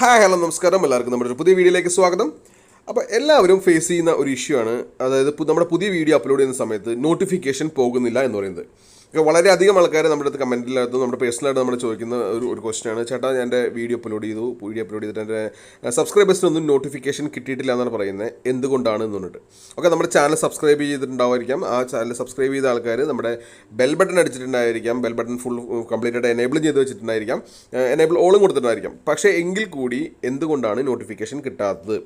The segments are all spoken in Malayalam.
ഹായ് ഹലോ നമസ്കാരം, എല്ലാവർക്കും നമ്മുടെ ഒരു പുതിയ വീഡിയോയിലേക്ക് സ്വാഗതം. അപ്പോൾ എല്ലാവരും ഫേസ് ചെയ്യുന്ന ഒരു ഇഷ്യൂ ആണ്, അതായത് നമ്മുടെ പുതിയ വീഡിയോ അപ്ലോഡ് ചെയ്യുന്ന സമയത്ത് നോട്ടിഫിക്കേഷൻ പോകുന്നില്ല എന്ന് പറയുന്നത്. വളരെയധികം ആൾക്കാർ നമ്മുടെ അടുത്ത് കമൻറ്റിനകത്ത് നമ്മുടെ പേഴ്സണലായിട്ട് നമ്മൾ ചോദിക്കുന്ന ഒരു ക്വസ്റ്റ്യൻ ആണ്, ചേട്ടാ ഞാൻ എൻ്റെ വീഡിയോ അപ്ലോഡ് ചെയ്തിട്ട് എൻ്റെ സബ്സ്ക്രൈബേഴ്സിനൊന്നും നോട്ടിഫിക്കേഷൻ കിട്ടിയിട്ടില്ല എന്നാണ് പറയുന്നത്, എന്തുകൊണ്ടാണ് എന്ന് പറഞ്ഞിട്ട്. ഓക്കെ, നമ്മുടെ ചാനൽ സബ്സ്ക്രൈബ് ചെയ്തിട്ടുണ്ടായിരിക്കാം, ആ ചാനൽ സബ്സ്ക്രൈബ് ചെയ്ത ആൾക്കാർ നമ്മുടെ ബെൽ ബട്ടൺ അടിച്ചിട്ടുണ്ടായിരിക്കാം, ബെൽ ബട്ടൺ ഫുൾ കംപ്ലീറ്റ് ആയിട്ട് എനേബിൾ ചെയ്ത് വെച്ചിട്ടുണ്ടായിരിക്കാം, എനേബിൾ ഓളും കൊടുത്തിട്ടുണ്ടായിരിക്കാം. പക്ഷേ എങ്കിൽ കൂടി എന്തുകൊണ്ടാണ് നോട്ടിഫിക്കേഷൻ കിട്ടാത്തത്?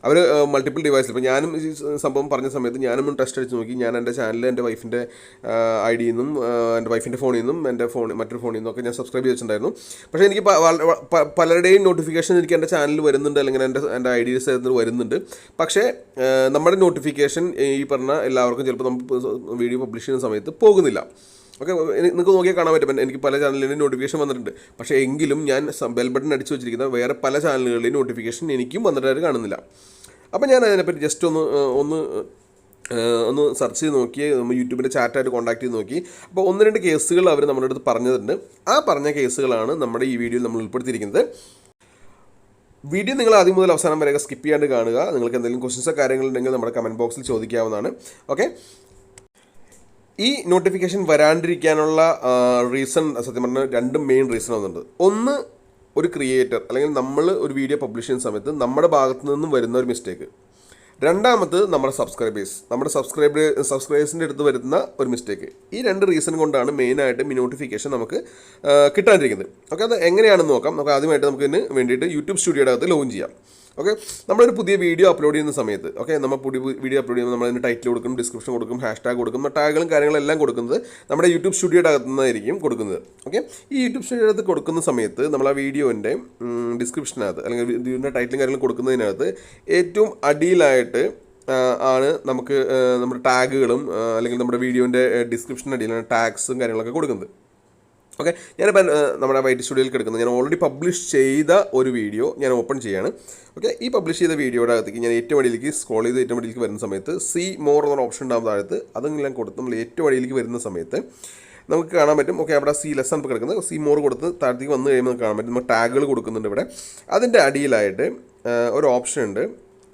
അവർ മൾട്ടിപ്പിൾ ഡിവൈസിൽ, ഇപ്പോൾ ഞാനും ഈ സംഭവം പറഞ്ഞ സമയത്ത് ഞാനും ടെസ്റ്റ് അടിച്ച് നോക്കി. ഞാൻ എൻ്റെ ചാനൽ എൻ്റെ വൈഫിൻ്റെ ID-യിൽ നിന്നും എൻ്റെ വൈഫിൻ്റെ ഫോണിൽ നിന്നും എൻ്റെ മറ്റൊരു ഫോണിൽ നിന്നൊക്കെ ഞാൻ സബ്സ്ക്രൈബ് ചെയ്തിട്ടുണ്ടായിരുന്നു. പക്ഷേ എനിക്ക് പലരുടെയും നോട്ടിഫിക്കേഷൻ എനിക്ക് എൻ്റെ ചാനലിൽ വരുന്നുണ്ട്, അല്ലെങ്കിൽ എൻ്റെ ID വരുന്നുണ്ട്. പക്ഷേ നമ്മുടെ നോട്ടിഫിക്കേഷൻ ഈ പറഞ്ഞ എല്ലാവർക്കും ചിലപ്പോൾ നമ്മൾ വീഡിയോ പബ്ലിഷ് ചെയ്യുന്ന സമയത്ത് പോകുന്നില്ല. ഓക്കെ, നിങ്ങൾക്ക് നോക്കിയാൽ കാണാൻ പറ്റും, എനിക്ക് പല ചാനലുകളിലും നോട്ടിഫിക്കേഷൻ വന്നിട്ടുണ്ട്. പക്ഷേ എങ്കിലും ഞാൻ ബെൽ ബട്ടൺ അടിച്ച് വെച്ചിരിക്കുന്ന വേറെ പല ചാനലുകളിലെയും നോട്ടിഫിക്കേഷൻ എനിക്കും വന്നിട്ടായിട്ട് കാണുന്നില്ല. അപ്പോൾ ഞാൻ അതിനെപ്പറ്റി ജസ്റ്റ് ഒന്ന് സെർച്ച് ചെയ്ത് നോക്കി, നമ്മൾ യൂട്യൂബിൻ്റെ ചാറ്റായിട്ട് കോൺടാക്ട് ചെയ്ത് നോക്കി. അപ്പോൾ 1-2 കേസുകൾ അവർ നമ്മുടെ അടുത്ത് പറഞ്ഞിട്ടുണ്ട്. ആ പറഞ്ഞ കേസുകളാണ് നമ്മുടെ ഈ വീഡിയോയിൽ നമ്മൾ ഉൾപ്പെടുത്തിയിരിക്കുന്നത്. വീഡിയോ നിങ്ങൾ ആദ്യം മുതൽ അവസാനം വരെ സ്കിപ്പ് ചെയ്യാണ്ട് കാണുക. നിങ്ങൾക്ക് എന്തെങ്കിലും ക്വസ്റ്റ്യൻസോ കാര്യങ്ങളുണ്ടെങ്കിൽ നമ്മുടെ കമൻറ്റ് ബോക്സിൽ ചോദിക്കാവുന്നതാണ്. ഓക്കെ, ഈ നോട്ടിഫിക്കേഷൻ വരാണ്ടിരിക്കാനുള്ള റീസൺ സത്യം പറഞ്ഞാൽ 2 മെയിൻ റീസൺ വന്നിട്ടുണ്ട്. ഒന്ന്, ഒരു ക്രിയേറ്റർ അല്ലെങ്കിൽ നമ്മൾ ഒരു വീഡിയോ പബ്ലിഷ് ചെയ്യുന്ന സമയത്ത് നമ്മുടെ ഭാഗത്തു നിന്നും വരുന്ന ഒരു മിസ്റ്റേക്ക്. രണ്ടാമത് നമ്മുടെ സബ്സ്ക്രൈബേഴ്സിൻ്റെ അടുത്ത് വരുന്ന ഒരു മിസ്റ്റേക്ക്. ഈ 2 റീസൺ കൊണ്ടാണ് മെയിനായിട്ടും ഈ നോട്ടിഫിക്കേഷൻ നമുക്ക് കിട്ടാണ്ടിരിക്കുന്നത്. ഓക്കെ, അത് എങ്ങനെയാണെന്ന് നോക്കാം. നമുക്ക് ആദ്യമായിട്ട് നമുക്ക് ഇതിന് വേണ്ടിയിട്ട് യൂട്യൂബ് സ്റ്റുഡിയോയുടെ അകത്ത് ലോഗിൻ ചെയ്യാം. ഓക്കെ, നമ്മളൊരു പുതിയ വീഡിയോ അപ്ലോഡ് ചെയ്യുന്ന സമയത്ത്, ഓക്കെ, നമ്മൾ പുതിയ വീഡിയോ അപ്ലോഡ് ചെയ്യുമ്പോൾ നമ്മളതിന് ടൈറ്റിൽ കൊടുക്കും, ഡിസ്ക്രിപ്ഷൻ കൊടുക്കും, #ടാഗ് കൊടുക്കും. ടാഗുകളും കാര്യങ്ങളെല്ലാം കൊടുക്കുന്നത് നമ്മുടെ യൂട്യൂബ് സ്റ്റുഡിയോയുടെ അകത്തു നിന്നായിരിക്കും കൊടുക്കുന്നത്. ഓക്കെ, ഈ യൂട്യൂബ് സ്റ്റുഡിയോയുടെ അകത്ത് കൊടുക്കുന്ന സമയത്ത് നമ്മൾ ആ വീഡിയോൻ്റെ ഡിസ്ക്രിപ്ഷനകത്ത് അല്ലെങ്കിൽ വീഡിയോൻ്റെ ടൈറ്റിലും കാര്യങ്ങളും കൊടുക്കുന്നതിനകത്ത് ഏറ്റവും അടിയിലായിട്ട് ആണ് നമുക്ക് നമ്മുടെ ടാഗുകളും അല്ലെങ്കിൽ നമ്മുടെ വീഡിയോൻ്റെ ഡിസ്ക്രിപ്ഷൻ അടിയിലാണ് ടാഗ്സും കാര്യങ്ങളൊക്കെ കൊടുക്കുന്നത്. ഓക്കെ, ഞാനിപ്പോൾ നമ്മുടെ വൈറ്റ് സ്റ്റുഡിയോയിൽ കിടക്കുന്നത് ഞാൻ ഓൾറെഡി പബ്ലിഷ് ചെയ്ത ഒരു വീഡിയോ ഞാൻ ഓപ്പൺ ചെയ്യാണ്. ഓക്കെ, ഈ പബ്ലിഷ് ചെയ്ത വീഡിയോയുടെ അകത്തേക്ക് ഞാൻ ഏറ്റവും അടിയിലേക്ക് സ്ക്രോൾ ചെയ്ത് ഏറ്റവും അടിയിലേക്ക് വരുന്ന സമയത്ത് സി മോർ എന്നൊരു ഓപ്ഷൻ ഉണ്ടാകും താഴത്ത്. അതെല്ലാം കൊടുത്ത് നമ്മൾ ഏറ്റവും അടിയിലേക്ക് വരുന്ന സമയത്ത് നമുക്ക് കാണാൻ പറ്റും. ഓക്കെ, അവിടെ സി ലെസ് ആണ് കിടക്കുന്നത്. സി മോർ കൊടുത്ത് താഴത്തേക്ക് വന്നു കഴിയുമ്പോൾ നമുക്ക് കാണാൻ പറ്റും നമ്മൾ ടാഗുകൾ കൊടുക്കുന്നുണ്ട് ഇവിടെ. അതിൻ്റെ അടിയിലായിട്ട് ഒരു ഓപ്ഷൻ ഉണ്ട്,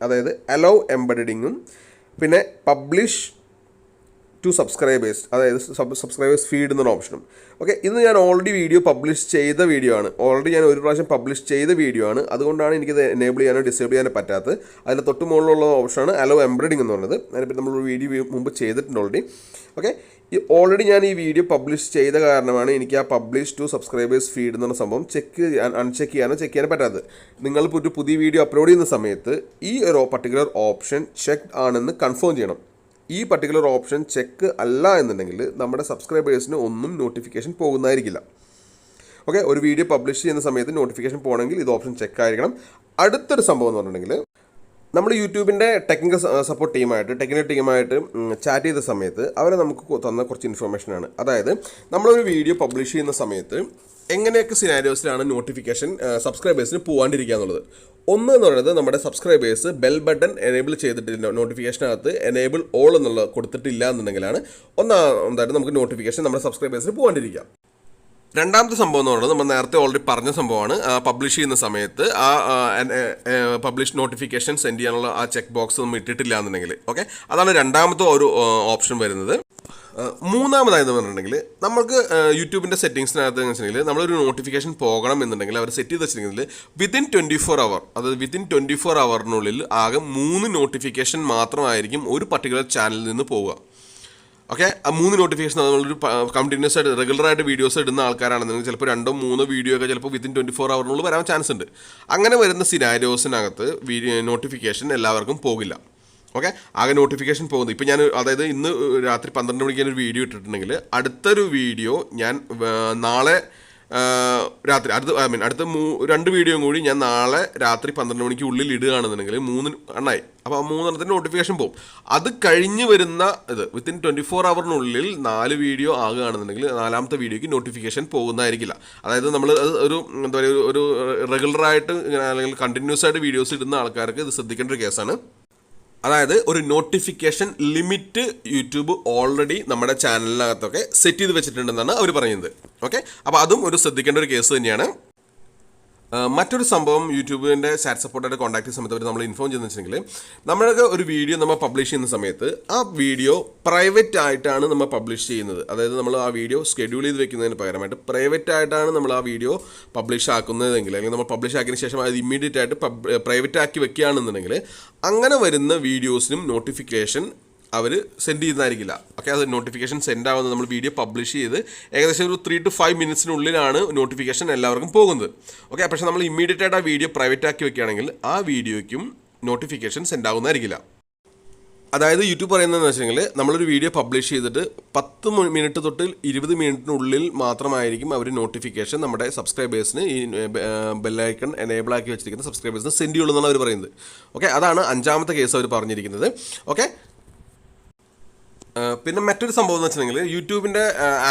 അതായത് അലോ എംബഡിങ്ങും പിന്നെ പബ്ലിഷ് ടു സബ്സ്ക്രൈബേഴ്സ്, അതായത് സബ്സ്ക്രൈബേഴ്സ് ഫീഡ് എന്നൊരു ഓപ്ഷനും. ഓക്കെ, ഇത് ഞാൻ ഓൾറെഡി വീഡിയോ പബ്ലിഷ് ചെയ്ത വീഡിയോ ആണ്. ഓൾറെഡി ഞാൻ ഒരു പ്രാവശ്യം പബ്ലിഷ് ചെയ്ത വീഡിയോ ആണ്. അതുകൊണ്ടാണ് എനിക്കിത് എനേബിൾ ചെയ്യാനോ ഡിസേബിൾ ചെയ്യാനോ പറ്റാത്തത്. അതിൻ്റെ തൊട്ട് മുകളിലുള്ള ഓപ്ഷനാണ് അലോ എംബ്രോയിഡിംഗ് എന്ന് പറയുന്നത്. അതിനെപ്പറ്റി നമ്മളൊരു വീഡിയോ മുമ്പ് ചെയ്തിട്ടുണ്ട് ഓൾറെഡി. ഓക്കെ, ഓൾറെഡി ഞാൻ ഈ വീഡിയോ പബ്ലിഷ് ചെയ്ത കാരണമാണ് എനിക്ക് ആ പബ്ലിഷ് ടു സബ്സ്ക്രൈബേഴ്സ് ഫീഡ് എന്ന സംഭവം അൺചെക്ക് ചെയ്യാനോ പറ്റാത്തത്. നിങ്ങളിപ്പോൾ ഒരു പുതിയ വീഡിയോ അപ്ലോഡ് ചെയ്യുന്ന സമയത്ത് ഈ ഒരു പർട്ടിക്കുലർ ഓപ്ഷൻ ചെക്ക് ആണെന്ന് കൺഫേം ചെയ്യണം. ഈ പർട്ടിക്കുലർ ഓപ്ഷൻ ചെക്ക് അല്ല എന്നുണ്ടെങ്കിൽ നമ്മുടെ സബ്സ്ക്രൈബേഴ്സിന് ഒന്നും നോട്ടിഫിക്കേഷൻ പോകുന്നതായിരിക്കില്ല. ഓക്കെ, ഒരു വീഡിയോ പബ്ലിഷ് ചെയ്യുന്ന സമയത്ത് നോട്ടിഫിക്കേഷൻ പോകണമെങ്കിൽ ഇത് ഓപ്ഷൻ ചെക്ക് ആയിരിക്കണം. അടുത്തൊരു സംഭവം എന്ന് പറഞ്ഞിട്ടുണ്ടെങ്കിൽ നമ്മൾ യൂട്യൂബിൻ്റെ ടെക്നിക്കൽ സപ്പോർട്ട് ടീമായിട്ട് ചാറ്റ് ചെയ്ത സമയത്ത് അവർ നമുക്ക് തന്ന കുറച്ച് ഇൻഫർമേഷനാണ്. അതായത് നമ്മളൊരു വീഡിയോ പബ്ലിഷ് ചെയ്യുന്ന സമയത്ത് എങ്ങനെയൊക്കെ സിനാരിയോസിലാണ് നോട്ടിഫിക്കേഷൻ സബ്സ്ക്രൈബേഴ്സിന് പോകാണ്ടിരിക്കുക എന്നുള്ളത്. ഒന്ന് എന്ന് പറയുന്നത്, നമ്മുടെ സബ്സ്ക്രൈബേഴ്സ് ബെൽ ബട്ടൺ എനേബിൾ ചെയ്തിട്ടില്ല, നോട്ടിഫിക്കേഷനകത്ത് എനേബിൾ ഓൾ എന്നുള്ളത് കൊടുത്തിട്ടില്ല എന്നുണ്ടെങ്കിലാണ് ഒന്നാമതായിട്ട് നമുക്ക് നോട്ടിഫിക്കേഷൻ നമ്മുടെ സബ്സ്ക്രൈബേഴ്സിന് പോകാണ്ടിരിക്കുക. രണ്ടാമത്തെ സംഭവം എന്ന് പറയുന്നത് നമ്മൾ നേരത്തെ ഓൾറെഡി പറഞ്ഞ സംഭവമാണ്, പബ്ലിഷ് ചെയ്യുന്ന സമയത്ത് ആ പബ്ലിഷ് നോട്ടിഫിക്കേഷൻ സെൻഡ് ചെയ്യാനുള്ള ആ ചെക്ക് ബോക്സ് നമ്മൾ ഇട്ടിട്ടില്ല എന്നുണ്ടെങ്കിൽ. ഓക്കെ, അതാണ് രണ്ടാമത്തെ ഒരു ഓപ്ഷൻ വരുന്നത്. മൂന്നാമതായെന്ന് പറഞ്ഞിട്ടുണ്ടെങ്കിൽ നമുക്ക് യൂട്യൂബിൻ്റെ സെറ്റിങ്സിനകത്ത് വെച്ചിട്ടുണ്ടെങ്കിൽ നമ്മളൊരു നോട്ടിഫിക്കേഷൻ പോകണം എന്നുണ്ടെങ്കിൽ അവർ സെറ്റ് ചെയ്ത് വെച്ചിട്ടുണ്ടെങ്കിൽ വിത്തിൻ 24 അവർ, അതായത് വിത്തിൻ 24 അവറിനുള്ളിൽ ആകെ 3 നോട്ടിഫിക്കേഷൻ മാത്രമായിരിക്കും ഒരു പർട്ടിക്കുലർ ചാനലിൽ നിന്ന് പോവുക. ഓക്കെ, ആ 3 നോട്ടിഫിക്കേഷൻ നമ്മളൊരു കണ്ടിന്യൂസ് ആയിട്ട് റെഗുലറായിട്ട് വീഡിയോസ് ഇടുന്ന ആൾക്കാരാണെന്നുണ്ടെങ്കിൽ ചിലപ്പോൾ 2-3 വീഡിയോ ഒക്കെ ചിലപ്പോൾ വിത്തിൻ 24 അവറിനുള്ളിൽ വരാൻ ചാൻസ് ഉണ്ട്. അങ്ങനെ വരുന്ന സിനാരിയോസിനകത്ത് നോട്ടിഫിക്കേഷൻ എല്ലാവർക്കും പോകില്ല. ഓക്കെ, ആകെ നോട്ടിഫിക്കേഷൻ പോകുന്നത് ഇപ്പോൾ അതായത് ഇന്ന് രാത്രി 12 മണിക്ക് ഒരു വീഡിയോ ഇട്ടിട്ടുണ്ടെങ്കിൽ അടുത്തൊരു വീഡിയോ ഞാൻ നാളെ രാത്രി അടുത്ത 2 വീഡിയോയും കൂടി ഞാൻ നാളെ രാത്രി 12 മണിക്ക് ഉള്ളിൽ ഇടുകയാണെന്നുണ്ടെങ്കിൽ 3 എണ്ണായി. അപ്പോൾ ആ 3 എണ്ണത്തിന് നോട്ടിഫിക്കേഷൻ പോകും. അത് കഴിഞ്ഞ് വരുന്ന വിത്തിൻ 24 അവറിനുള്ളിൽ 4 വീഡിയോ ആകുകയാണെന്നുണ്ടെങ്കിൽ 4ാമത്തെ വീഡിയോയ്ക്ക് നോട്ടിഫിക്കേഷൻ പോകുന്നതായിരിക്കില്ല. അതായത് നമ്മൾ ഒരു എന്താ പറയുക, ഒരു റെഗുലറായിട്ട് അല്ലെങ്കിൽ കണ്ടിന്യൂസ് ആയിട്ട് വീഡിയോസ് ഇടുന്ന ആൾക്കാർക്ക് ഇത് ശ്രദ്ധിക്കേണ്ട ഒരു കേസാണ്. അതായത് ഒരു നോട്ടിഫിക്കേഷൻ ലിമിറ്റ് യൂട്യൂബ് ഓൾറെഡി നമ്മുടെ ചാനലിനകത്തൊക്കെ സെറ്റ് ചെയ്ത് വെച്ചിട്ടുണ്ടെന്നാണ് അവർ പറയുന്നത്. ഓക്കെ, അപ്പോൾ അതും ഒരു ശ്രദ്ധിക്കേണ്ട ഒരു കേസ് തന്നെയാണ്. മറ്റൊരു സംഭവം യൂട്യൂബിൻ്റെ ചാറ്റ് സപ്പോർട്ടായിട്ട് കോൺടാക്ട് ചെയ്യുന്ന സമയത്ത് അവർ നമ്മൾ ഇൻഫോം ചെയ്യുന്നത് വെച്ചിട്ടുണ്ടെങ്കിൽ നമ്മൾക്ക് ഒരു വീഡിയോ നമ്മൾ പബ്ലിഷ് ചെയ്യുന്ന സമയത്ത് ആ വീഡിയോ പ്രൈവറ്റ് ആയിട്ടാണ് നമ്മൾ പബ്ലിഷ് ചെയ്യുന്നത്. അതായത് നമ്മൾ ആ വീഡിയോ ഷെഡ്യൂൾ ചെയ്ത് വെക്കുന്നതിന് പകരമായിട്ട് പ്രൈവറ്റ് ആയിട്ടാണ് നമ്മൾ ആ വീഡിയോ പബ്ലിഷ് ആക്കുന്നതെങ്കിൽ, അല്ലെങ്കിൽ നമ്മൾ പബ്ലിഷ് ആക്കിയതിന് ശേഷം അത് ഇമ്മീഡിയറ്റ് ആയിട്ട് പ്രൈവറ്റ് ആക്കി വെക്കുകയാണെന്നുണ്ടെങ്കിൽ അങ്ങനെ വരുന്ന വീഡിയോസിനും നോട്ടിഫിക്കേഷൻ അവർ സെൻഡ് ചെയ്യുന്നതായിരിക്കില്ല. ഓക്കെ, അത് നോട്ടിഫിക്കേഷൻ സെൻഡ് ആവുന്നത് നമ്മൾ വീഡിയോ പബ്ലിഷ് ചെയ്ത് ഏകദേശം ഒരു 3 to 5 മിനിറ്റ്സിനുള്ളിലാണ് നോട്ടിഫിക്കേഷൻ എല്ലാവർക്കും പോകുന്നത്. ഓക്കെ, പക്ഷേ നമ്മൾ ഇമ്മീഡിയറ്റ് ആയിട്ട് ആ വീഡിയോ പ്രൈവറ്റ് ആക്കി വെക്കുകയാണെങ്കിൽ ആ വീഡിയോയ്ക്കും നോട്ടിഫിക്കേഷൻ സെൻഡ് ആവുന്നതായിരിക്കില്ല. അതായത് യൂട്യൂബ് പറയുന്നതെന്ന് വെച്ചിട്ടുണ്ടെങ്കിൽ നമ്മളൊരു വീഡിയോ പബ്ലിഷ് ചെയ്തിട്ട് 10 മിനിറ്റ് തൊട്ട് 20 മിനിറ്റിനുള്ളിൽ മാത്രമായിരിക്കും അവർ നോട്ടിഫിക്കേഷൻ നമ്മുടെ സബ്സ്ക്രൈബേഴ്സിന് ഈ ബെല്ലൈക്കൺ എനേബിൾ ആക്കി വെച്ചിരിക്കുന്ന സബ്സ്ക്രൈബേഴ്സിന് സെൻഡ് ചെയ്യുള്ളൂ എന്നാണ് അവർ പറയുന്നത്. ഓക്കെ, അതാണ് 5ാമത്തെ കേസ് അവർ പറഞ്ഞിരിക്കുന്നത്. ഓക്കെ, പിന്നെ മറ്റൊരു സംഭവം എന്ന് വെച്ചിട്ടുണ്ടെങ്കിൽ യൂട്യൂബിൻ്റെ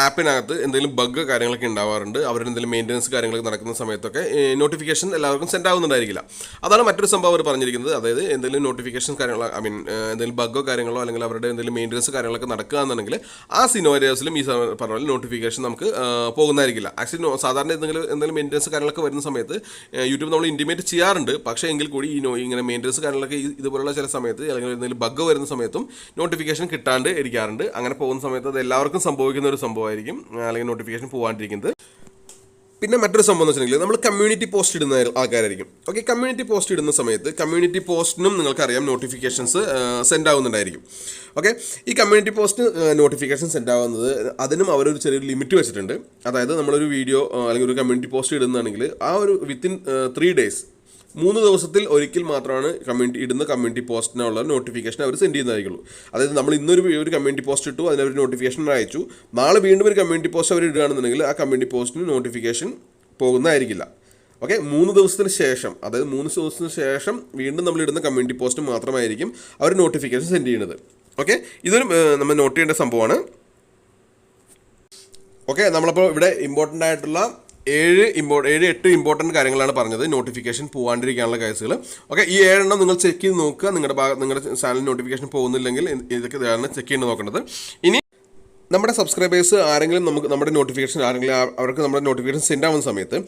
ആപ്പിനകത്ത് എന്തെങ്കിലും ബഗ് കാര്യങ്ങളൊക്കെ ഉണ്ടാവാറുണ്ട്. അവരുടെ എന്തെങ്കിലും മെയിൻ്റനൻസ് കാര്യങ്ങളൊക്കെ നടക്കുന്ന സമയത്തൊക്കെ നോട്ടിഫിക്കേഷൻ എല്ലാവർക്കും സെൻഡ് ആവുന്നുണ്ടായിരിക്കില്ല. അതാണ് മറ്റൊരു സംഭവം അവർ പറഞ്ഞിരിക്കുന്നത്. അതായത് എന്തെങ്കിലും നോട്ടിഫിക്കേഷൻ കാര്യങ്ങളോ എന്തെങ്കിലും ബഗ്ഗോ കാര്യങ്ങളോ അല്ലെങ്കിൽ അവരുടെ എന്തെങ്കിലും മെയിൻ്റനൻസ് കാര്യങ്ങളൊക്കെ നടക്കുക എന്നുണ്ടെങ്കിൽ ആ സിനോരിയോസിലും ഈ പറഞ്ഞ പോലെ നോട്ടിഫിക്കേഷൻ നമുക്ക് പോകുന്നതായിരിക്കില്ല. ആക്ച്വലി സാധാരണ എന്തെങ്കിലും മെയിൻ്റനൻസ് കാര്യങ്ങളൊക്കെ വരുന്ന സമയത്ത് യൂട്യൂബ് നമ്മൾ ഇൻറ്റിമേറ്റ് ചെയ്യാറുണ്ട്. പക്ഷേ എങ്കിൽ കൂടി ഇങ്ങനെ മെയിൻ്റനൻസ് കാര്യങ്ങളൊക്കെ ഇതുപോലുള്ള ചില സമയത്ത് അല്ലെങ്കിൽ എന്തെങ്കിലും ബഗ് വരുന്ന സമയത്തും നോട്ടിഫിക്കേഷൻ കിട്ടാണ്ട് ഇരിക്കാറുണ്ട്. അങ്ങനെ പോകുന്ന സമയത്ത് അത് എല്ലാവർക്കും സംഭവിക്കുന്ന ഒരു സംഭവമായിരിക്കും, അല്ലെങ്കിൽ നോട്ടിഫിക്കേഷൻ പോകാണ്ടിരിക്കുന്നത്. പിന്നെ മറ്റൊരു സംഭവം എന്ന് വെച്ചിട്ടുണ്ടെങ്കിൽ നമ്മൾ കമ്മ്യൂണിറ്റി പോസ്റ്റ് ഇടുന്ന ആൾക്കാരായിരിക്കും. ഓക്കെ, കമ്മ്യൂണിറ്റി പോസ്റ്റ് ഇടുന്ന സമയത്ത് കമ്മ്യൂണിറ്റി പോസ്റ്റിനും നിങ്ങൾക്കറിയാം നോട്ടിഫിക്കേഷൻസ് സെൻഡ് ആവുന്നുണ്ടായിരിക്കും. ഓക്കെ, ഈ കമ്മ്യൂണിറ്റി പോസ്റ്റ് നോട്ടിഫിക്കേഷൻ സെൻഡ് ആവുന്നത് അതിനും അവരൊരു ചെറിയൊരു ലിമിറ്റ് വെച്ചിട്ടുണ്ട്. അതായത് നമ്മളൊരു വീഡിയോ അല്ലെങ്കിൽ ഒരു കമ്മ്യൂണിറ്റി പോസ്റ്റ് ഇടുന്നതാണെങ്കിൽ ആ ഒരു വിത്തിൻ 3 days 3 ദിവസത്തിൽ ഒരിക്കൽ മാത്രമാണ് ഇടുന്ന കമ്മ്യൂണിറ്റി പോസ്റ്റിനുള്ള നോട്ടിഫിക്കേഷൻ അവർ സെൻഡ് ചെയ്യുന്നതായിരിക്കുള്ളൂ. അതായത് നമ്മൾ ഇന്നൊരു കമ്മ്യൂണിറ്റി പോസ്റ്റ് ഇട്ടു, അതിനൊരു നോട്ടിഫിക്കേഷൻ അയച്ചു, നാളെ വീണ്ടും ഒരു കമ്മ്യൂണിറ്റി പോസ്റ്റ് അവർ ഇടുകയാണെന്നുണ്ടെങ്കിൽ ആ കമ്മ്യൂണിറ്റി പോസ്റ്റിന് നോട്ടിഫിക്കേഷൻ പോകുന്നതായിരിക്കില്ല. ഓക്കെ, 3 ദിവസത്തിന് ശേഷം, അതായത് 3 ദിവസത്തിന് ശേഷം വീണ്ടും നമ്മൾ ഇടുന്ന കമ്മ്യൂണിറ്റി പോസ്റ്റ് മാത്രമായിരിക്കും അവർ നോട്ടിഫിക്കേഷൻ സെൻഡ് ചെയ്യുന്നത്. ഓക്കെ, ഇതൊരു നമ്മൾ നോട്ട് ചെയ്യേണ്ട സംഭവമാണ്. ഓക്കെ, നമ്മളപ്പോൾ ഇവിടെ ഇമ്പോർട്ടൻ്റ് ആയിട്ടുള്ള 7-8 ഇമ്പോർട്ടൻറ്റ് കാര്യങ്ങളാണ് പറഞ്ഞത് നോട്ടിഫിക്കേഷൻ പോകാണ്ടിരിക്കാനുള്ള കേസുകൾ. ഓക്കെ, ഈ 7 എണ്ണം നിങ്ങൾ ചെക്ക് ചെയ്ത് നോക്കുക. നിങ്ങളുടെ ചാനൽ നോട്ടിഫിക്കേഷൻ പോകുന്നില്ലെങ്കിൽ ഇതൊക്കെയാണ് ചെക്ക് ചെയ്ത് നോക്കേണ്ടത്. ഇനി നമ്മുടെ സബ്സ്ക്രൈബേഴ്സ് ആരെങ്കിലും നമ്മുടെ നോട്ടിഫിക്കേഷൻ അവർക്ക് നമ്മുടെ നോട്ടിഫിക്കേഷൻ സെൻഡ് ആവുന്ന സമയത്ത്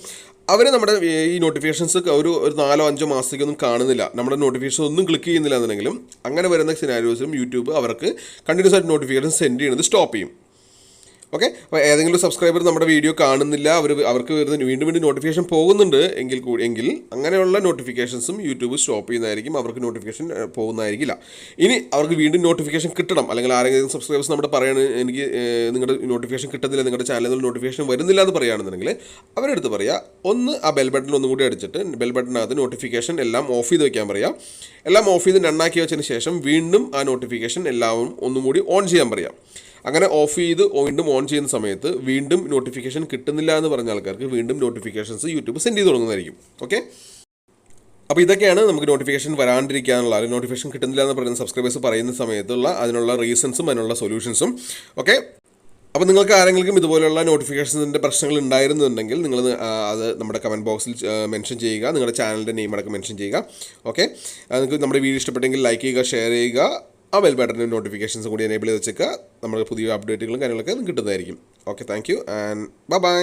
അവർ നമ്മുടെ ഈ നോട്ടിഫിക്കേഷൻസ് ഒരു 4-5 മാസത്തേക്കൊന്നും കാണുന്നില്ല, നമ്മുടെ നോട്ടിഫിക്കേഷൻ ഒന്നും ക്ലിക്ക് ചെയ്യുന്നില്ല എന്നുണ്ടെങ്കിലും അങ്ങനെ വരുന്ന സിനാരിയോസിലും യൂട്യൂബ് അവർക്ക് കണ്ടിന്യൂസ് ആയിട്ട് നോട്ടിഫിക്കേഷൻ സെൻഡ് ചെയ്യുന്നത് സ്റ്റോപ്പ് ചെയ്യും. ഓക്കെ, അപ്പോൾ ഏതെങ്കിലും സബ്സ്ക്രൈബർ നമ്മുടെ വീഡിയോ കാണുന്നില്ല, അവർക്ക് വരുന്ന വീണ്ടും നോട്ടിഫിക്കേഷൻ പോകുന്നുണ്ട് എങ്കിൽ അങ്ങനെയുള്ള നോട്ടിഫിക്കേഷൻസും യൂട്യൂബ് സ്റ്റോപ്പ് ചെയ്യുന്നതായിരിക്കും, അവർക്ക് നോട്ടിഫിക്കേഷൻ പോകുന്നതായിരിക്കില്ല. ഇനി അവർക്ക് വീണ്ടും നോട്ടിഫിക്കേഷൻ കിട്ടണം, അല്ലെങ്കിൽ ആരെങ്കിലും സബ്സ്ക്രൈബേഴ്സ് നമ്മുടെ എനിക്ക് നിങ്ങളുടെ നോട്ടിഫിക്കേഷൻ കിട്ടുന്നില്ല, നിങ്ങളുടെ ചാനലിൽ നിന്ന് നോട്ടിഫിക്കേഷൻ വരുന്നില്ല എന്ന് പറയുകയാണെന്നുണ്ടെങ്കിൽ അവരെടുത്ത് പറയുക, ഒന്ന് ആ ബെൽ ബട്ടൺ ഒന്നും കൂടി അടിച്ചിട്ട് ബെൽ ബട്ടണിനകത്ത് നോട്ടിഫിക്കേഷൻ എല്ലാം ഓഫ് ചെയ്ത് വെക്കാൻ പറയാം. എല്ലാം ഓഫ് ചെയ്ത് നണ്ണാക്കി വെച്ചതിന് ശേഷം വീണ്ടും ആ നോട്ടിഫിക്കേഷൻ എല്ലാവരും ഒന്നും കൂടി ഓൺ ചെയ്യാൻ പറയാം. അങ്ങനെ ഓഫ് ചെയ്ത് വീണ്ടും ഓൺ ചെയ്യുന്ന സമയത്ത് വീണ്ടും നോട്ടിഫിക്കേഷൻ കിട്ടുന്നില്ല എന്ന് പറഞ്ഞ ആൾക്കാർക്ക് വീണ്ടും നോട്ടിഫിക്കേഷൻസ് യൂട്യൂബ് സെൻഡ് ചെയ്ത് തുടങ്ങുന്നതായിരിക്കും. ഓക്കെ, അപ്പോൾ ഇതൊക്കെയാണ് നമുക്ക് നോട്ടിഫിക്കേഷൻ വരാണ്ടിരിക്കാനുള്ള, അല്ലെങ്കിൽ നോട്ടിഫിക്കേഷൻ കിട്ടുന്നില്ല എന്ന് പറയുന്ന സബ്സ്ക്രൈബേഴ്സ് പറയുന്ന സമയത്തുള്ള അതിനുള്ള റീസൺസും അതിനുള്ള സൊല്യൂഷൻസും. ഓക്കെ, അപ്പോൾ നിങ്ങൾക്ക് ആരെങ്കിലും ഇതുപോലെയുള്ള നോട്ടിഫിക്കേഷൻസിൻ്റെ പ്രശ്നങ്ങൾ ഉണ്ടായിരുന്നുണ്ടെങ്കിൽ നിങ്ങൾ അത് നമ്മുടെ കമൻറ്റ് ബോക്സിൽ മെൻഷൻ ചെയ്യുക, നിങ്ങളുടെ ചാനലിൻ്റെ നെയിം അടക്കം മെൻഷൻ ചെയ്യുക. ഓക്കെ, നിങ്ങൾക്ക് നമ്മുടെ വീഡിയോ ഇഷ്ടപ്പെട്ടെങ്കിൽ ലൈക്ക് ചെയ്യുക, ഷെയർ ചെയ്യുക, ആ ബെൽ ബട്ടണിൻ്റെ നോട്ടിഫിക്കേഷൻസ് കൂടി എനേബിൾ ചെയ്ത് വെച്ചേക്കുക. നമ്മുടെ പുതിയ അപ്ഡേറ്റുകളും കാര്യങ്ങളൊക്കെ കിട്ടുന്നതായിരിക്കും. Okay, thank you and by.